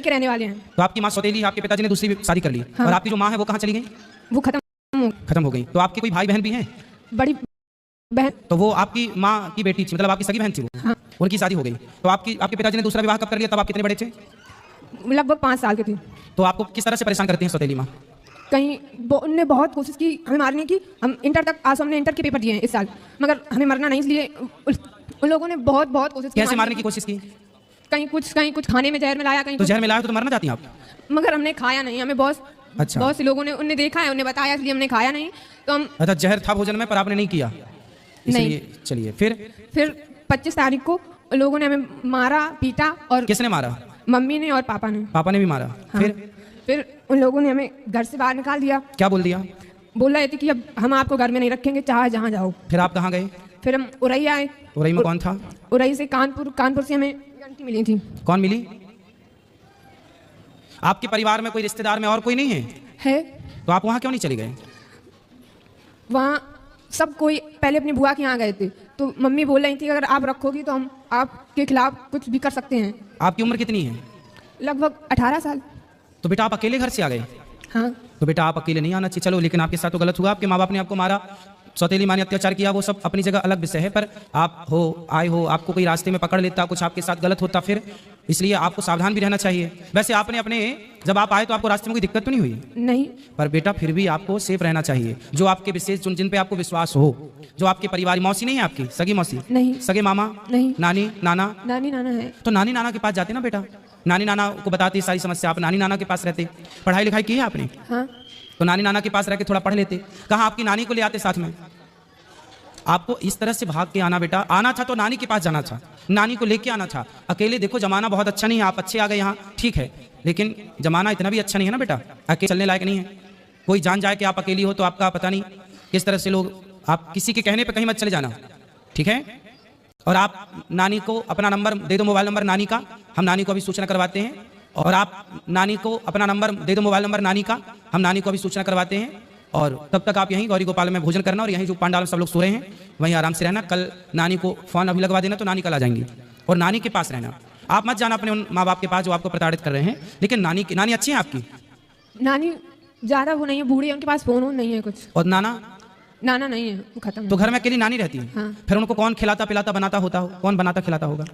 के रहने वाले हैं। तो आपकी माँ सौतेली, आपके पिताजी ने दूसरी शादी कर ली। हाँ। और आपकी जो माँ है वो कहाँ चली गई? वो खत्म हो गई। तो आपके कोई भाई बहन भी हैं? बड़ी बहन। तो वो आपकी माँ की बेटी थी, मतलब आपकी सगी बहन थी वो। हाँ। उनकी शादी हो गई। तो आपके पिताजी ने दूसरा विवाह कब कर लिया? तब आप कितने बड़े थे? लगभग 5 साल के थे। तो आपको किस तरह से परेशान करती हैं सौतेली माँ? कहीं उनने बहुत कोशिश की हमें मारने की। हम इंटर तक, आज हमने इंटर के पेपर दिए हैं इस साल, मगर हमें मरना नहीं, इसलिए उन लोगों ने बहुत कोशिश की। कैसे मारने की कोशिश की? कहीं कुछ खाने में जहर मिलाया, कहीं तो जहर मिलाया तो मरना चाहती हैं आप? मगर हमने खाया नहीं। हमें बहुत से लोगों ने उन्हें देखा है, उन्हें बताया, इसलिए हमने खाया नहीं। तो हम अच्छा, जहर था भोजन में पर आपने नहीं किया? नहीं। चलिए फिर 25 तारीख को लोगों ने हमें मारा, पीटा। और किसने मारा? मम्मी ने और पापा ने। पापा ने भी मारा? हाँ। फिर उन लोगों ने हमें घर से बाहर निकाल दिया। क्या बोल दिया? बोल रहे थे कि अब हम आपको घर में नहीं रखेंगे, चाहे जहाँ जाओ। फिर आप कहाँ गए? फिर हम उरई आए। उरई में कौन था? उरई से कानपुर से हमें आंटी मिली थी। कौन मिली? आपके परिवार में कोई रिश्तेदार में और कोई नहीं है? तो आप वहाँ क्यों नहीं चले गए? वहाँ सब कोई पहले अपनी बुआ के यहाँ गए थे, तो मम्मी बोल रही थी अगर आप रखोगी तो हम आपके खिलाफ कुछ भी कर सकते हैं। आपकी उम्र कितनी है? लगभग 18 साल। तो बेटा आप अकेले घर से आ गए? हाँ। तो बेटा आप अकेले नहीं आना चाहिए, चलो, लेकिन आपके साथ तो गलत हुआ। आपके माँ बाप ने आपको मारा, सौतेली माँ ने अत्याचार किया, वो सब अपनी जगह अलग विषय है। पर आप आए हो, आपको कोई रास्ते में पकड़ लेता, कुछ आपके साथ गलत होता, फिर इसलिए आपको सावधान भी रहना चाहिए। वैसे आपने जब आप आए तो आपको रास्ते में कोई दिक्कत तो नहीं हुई? नहीं। पर बेटा फिर भी आपको सेफ रहना चाहिए। जो आपके विशेष जिन पे आपको विश्वास हो, जो आपके परिवार, मौसी नहीं है आपकी? सगी मौसी नहीं। सगे मामा नहीं। नानी नाना? नानी नाना है। तो नानी नाना के पास जाते ना बेटा, नानी नाना को बताती सारी समस्या, आप नानी नाना के पास रहते। पढ़ाई लिखाई की है आपने? हाँ। तो नानी नाना के पास रह के थोड़ा पढ़ लेते। कहाँ आपकी नानी को ले आते साथ में? आपको इस तरह से भाग के आना बेटा, आना था तो नानी के पास जाना था, नानी को लेके आना था। अकेले देखो जमाना बहुत अच्छा नहीं है, आप अच्छे आ गए यहाँ, ठीक है, लेकिन जमाना इतना भी अच्छा नहीं है ना बेटा, अकेले चलने लायक नहीं है। कोई जान जाए कि आप अकेली हो तो आपका पता नहीं किस तरह से लोग, आप किसी के कहने पर कहीं मत चले जाना, ठीक है। और आप नानी को अपना नंबर दे दो, मोबाइल नंबर नानी का, हम नानी को अभी सूचना करवाते हैं। और आप नानी को अपना नंबर दे दो, मोबाइल नंबर नानी का, हम नानी को अभी सूचना करवाते हैं। और तब तक आप यहीं गौरी गोपाल में भोजन करना, और यहीं जो पंडाल में सब लोग सो रहे हैं वहीं आराम से रहना। कल नानी को फ़ोन अभी लगवा देना तो नानी कल आ जाएंगी, और नानी के पास रहना। आप मत जाना अपने उन माँ बाप के पास जो आपको प्रताड़ित कर रहे हैं, लेकिन नानी अच्छी है आपकी? नानी ज़्यादा वो नहीं है, बूढ़ी है, उनके पास फ़ोन नहीं है कुछ। और नाना नहीं है, वो खत्म। तो घर में अकेली नानी रहती है? हाँ। फिर उनको कौन खिलाता पिलाता बनाता होता हो? कौन बनाता खिलाता होगा?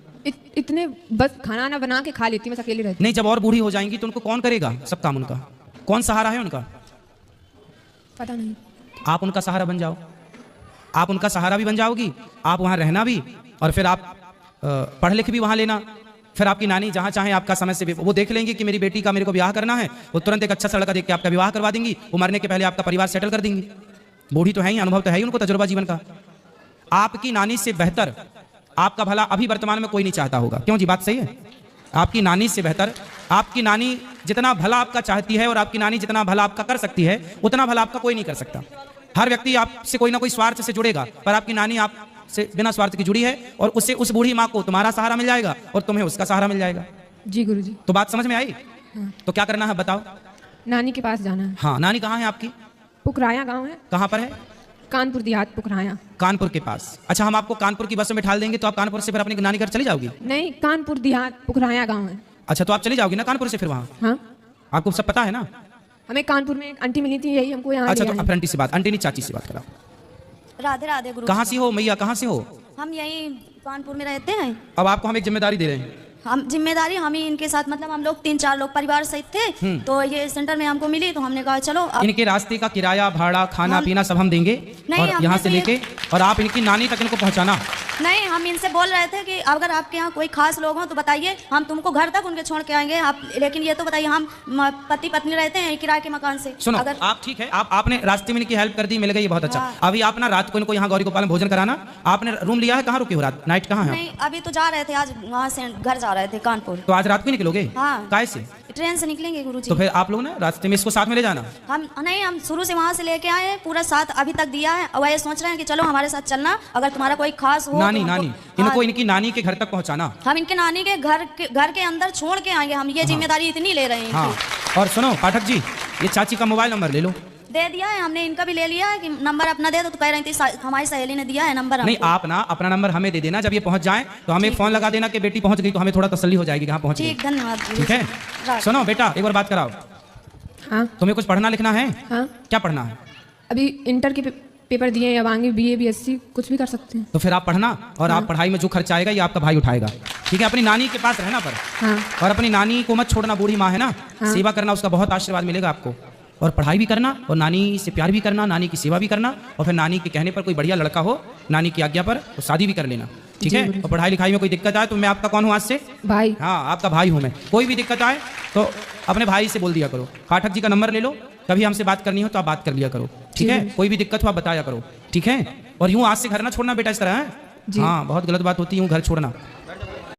इतने बस खाना बना के खा लेती, बस अकेली रहती। नहीं, जब और बूढ़ी हो जाएंगी तो उनको कौन करेगा सब काम? उनका कौन सहारा है उनका? पता नहीं। आप उनका सहारा बन जाओ, आप उनका सहारा भी बन जाओगी, आप वहाँ रहना भी, और फिर आप पढ़ लिख भी वहाँ लेना। फिर आपकी नानी जहाँ चाहे आपका समय से वो देख लेंगी कि मेरी बेटी का मेरे को ब्याह करना है, वो तुरंत एक अच्छा सा लड़का देख के आपका विवाह करवा देंगी। वो मरने के पहले आपका परिवार सेटल कर देंगी। बूढ़ी तो है ही, अनुभव तो है ही उनको, तजुर्बा जीवन का। आपकी नानी से बेहतर आपका भला अभी वर्तमान में कोई नहीं चाहता होगा, क्यों जी? बात सही है। आपकी नानी से बेहतर, आपकी नानी जितना भला आपका चाहती है और आपकी नानी जितना भला आपका कर सकती है, उतना भला आपका कोई नहीं कर सकता। हर व्यक्ति आपसे कोई ना कोई स्वार्थ से जुड़ेगा, पर आपकी नानी आपसे बिना स्वार्थ की जुड़ी है, और उससे उस बूढ़ी माँ को तुम्हारा सहारा मिल जाएगा और तुम्हें उसका सहारा मिल जाएगा। जी गुरुजी। तो बात समझ में आई? हाँ। तो क्या करना है बताओ? नानी के पास जाना है। हाँ, नानी कहाँ है आपकी? पुकराया गाँव है। कहाँ पर है? कानपुर देहात, पुकराया। कानपुर के पास? अच्छा, हम आपको कानपुर की बस में बिठा देंगे तो आप कानपुर से फिर अपनी नानी घर चली जाओगी? नहीं, कानपुर देहात, पुकराया गाँव है। अच्छा, तो आप चली जाओगी ना कानपुर से फिर वहाँ? हाँ। आपको सब पता है ना? हमें कानपुर में एक आंटी मिली थी, यही हमको यहाँ। अच्छा, तो आप आंटी से बात, आंटी नहीं चाची से बात कराओ। राधे राधे गुरु। कहाँ से हो मैया, कहाँ से हो? हम यही कानपुर में रहते हैं। अब आपको हम एक जिम्मेदारी दे रहे हैं। हम जिम्मेदारी हम ही इनके साथ, मतलब हम लोग 3-4 लोग परिवार सहित थे, तो ये सेंटर में हमको मिली तो हमने कहा चलो इनके रास्ते का किराया भाड़ा खाना पीना सब हम देंगे, और यहाँ से लेके और आप इनकी नानी तक इनको पहुँचाना। नहीं, हम इनसे बोल रहे थे कि अगर आपके यहाँ कोई खास लोग हो तो बताइए, हम तुमको घर तक उनके छोड़ के आएंगे आप, लेकिन ये तो बताइए, हम पति पत्नी रहते हैं किराए के मकान से। सुनो, अगर आप ठीक है, आपने रास्ते में इनकी हेल्प कर दी, मिल गई, बहुत अच्छा। अभी आप ना रात को इनको यहाँ गौरी गोपाल में भोजन कराना। आपने रूम लिया है? कहाँ रुके हो रात, नाइट कहाँ है? नहीं, अभी तो जा रहे थे, आज वहाँ से घर जा रहे थे कानपुर। तो आज रात को निकलोगे? हाँ। काय से? ट्रेन से निकलेंगे गुरुजी। तो फिर आप लोग ना रास्ते में इसको साथ में ले जाना। हम नहीं, हम शुरू से वहाँ से लेके आए हैं, पूरा साथ अभी तक दिया है, और ये सोच रहे हैं कि चलो हमारे साथ चलना, अगर तुम्हारा कोई खास हो। नानी इनको इनकी नानी के घर तक पहुँचाना। हम इनके नानी के घर के अंदर छोड़ के आएंगे, हम ये जिम्मेदारी इतनी ले रहे हैं। हाँ। और सुनो पाठक जी, ये चाची का मोबाइल नंबर ले लो। दे दिया है हमने, इनका भी ले लिया है कि नंबर अपना दे दो, तो कह रही थी हमारी सहेली ने दिया है नंबर नहीं, हमको। आप ना अपना नंबर हमें दे देना, जब ये पहुंच जाए तो हमें फोन लगा देना कि बेटी पहुंच गई, तो हमें थोड़ा तसल्ली हो जाएगी कहाँ पहुंच गई। ठीक, धन्यवाद। ठीक है, सुनो बेटा एक बार बात कराओ, हाँ तुम्हें कुछ पढ़ना लिखना है? हाँ, क्या पढ़ना है? अभी इंटर के पेपर दिए, अब आगे BA BSc कुछ भी कर सकते हैं। तो फिर आप पढ़ना, और आप पढ़ाई में जो खर्चा आएगा ये आपका भाई उठाएगा। ठीक है, अपनी नानी के पास रहना पर, हाँ और अपनी नानी को मत छोड़ना, बूढ़ी माँ है ना, सेवा करना, उसका बहुत आशीर्वाद मिलेगा आपको। और पढ़ाई भी करना, और नानी से प्यार भी करना, नानी की सेवा भी करना, और फिर नानी के कहने पर कोई बढ़िया लड़का हो, नानी की आज्ञा पर, तो शादी भी कर लेना। ठीक है, और पढ़ाई लिखाई में कोई दिक्कत आए तो मैं आपका कौन हूँ आज से? भाई। हाँ, आपका भाई हूँ मैं। कोई भी दिक्कत आए तो अपने भाई से बोल दिया करो। पाठक जी का नंबर ले लो, कभी हमसे बात करनी हो तो आप बात कर लिया करो। ठीक है, कोई भी दिक्कत हो आप बताया करो। ठीक है, और यूँ आज से घर ना छोड़ना बेटा इस तरह है। हाँ, बहुत गलत बात होती है यूँ घर छोड़ना।